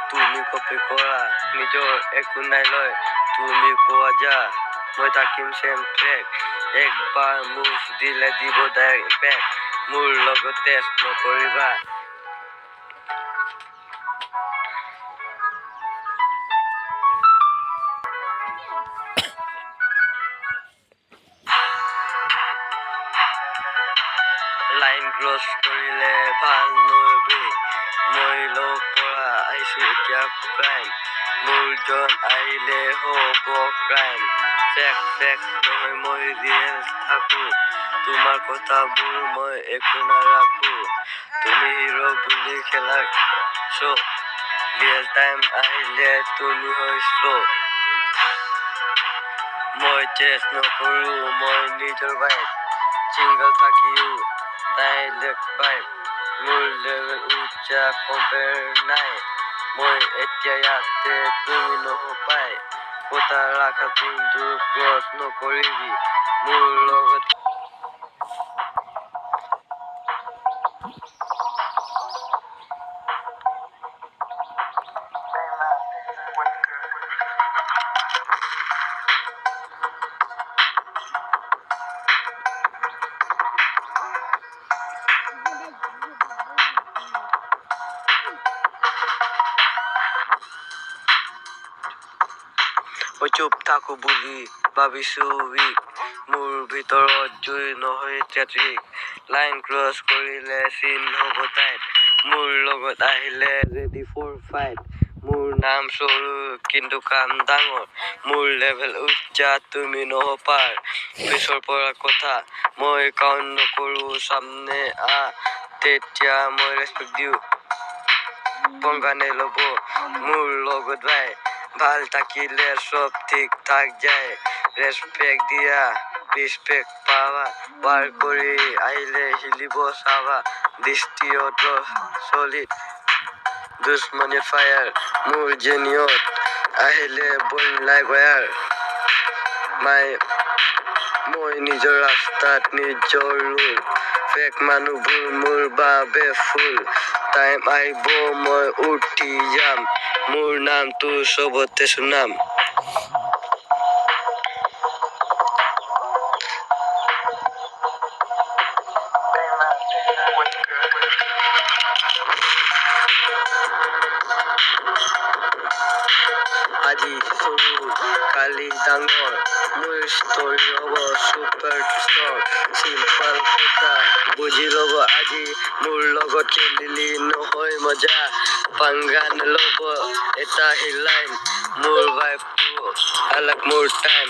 তুমি কপি কৰা নিজৰ একো নাই লয় তুমি কোৱা যা মই থাকিম চেম ট্ৰেক একবাৰ মুভ দিলে দিব ডাইৰেক্ট ইম্পেক্ট মোৰ লগত টেষ্ট নকৰিবা লাইন ক্ৰছ কৰিলে ভাল নবে মই লগ পৰা আহিছো এতিয়া ক্ৰাইম মোৰ জন আহিলে হ'ব ক্ৰাইম ফেক নহয় মই ৰিয়েল থাকো তোমাৰ কথাবোৰ মই একো নাৰাখো তুমি হিৰো বুলি খেলা শ্ব' ৰিয়েল টাইম আহিলে তুমি হয় শ্ল' মই চেষ্ট নকৰো মই নিজৰ বাইক চিংগল থাকিও ডাইলেক্ট বাইক মোৰ লেভেল উচ্চা কম্পেয়াৰ নাই মই এতিয়া ইয়াতে তুমি নহপাই কথা ৰাখা কিন্তু ক্ৰছ নকৰিবি মোৰ লগত মই চুপ থাকো বুলি ভাবিছো উইক মোৰ ভিতৰত জুই নহয় ট্ৰেফিক লাইন ক্ৰছ কৰিলে চিন হ'ব টাইট মোৰ লগত আহিলে ৰেডি ফৰ ফাইট মোৰ নাম সৰু কিন্তু কাম ডাঙৰ মোৰ লেভেল উচ্চা তুমি নহপাৰ পিছৰ পৰা কথা মই কাউণ্ট নকৰো সামনে তেতিয়া মই ৰেচপেক্ট দিওঁ পংগানে ল'ব মোৰ লগত ভাই ভাল থাকিলে সব ঠিক ঠাক যায় ৰেচপেক্ট দিয়া ৰিচপেক্ট পাবা পাৰ কৰি আহিলে হিলিব চাবা দৃষ্টিত চলিত দুশ্মনী ফায়াৰ মোৰ জেনিয়ত আহিলে বইন লাইক ৱায়াৰ মই নিজৰ ৰাস্তাত নিজৰ ৰুল ফেক মানুহবোৰ মোৰ বাবে ফুল টাইম আহিব মই উঠি যাম মোৰ নামটো চবতে সুনাম আজি সৰু কালি ডাঙৰ মোৰ ষ্টৰি হ'ব ছুপাৰ ষ্টৰ চিম্পল কথা বুজি ল'ব আজি মোৰ লগত খেলিলি নহয় মজা পাংগা নল'ব এটা হিলাইন মোৰ ভাইবটো আলাক মোৰ টাইম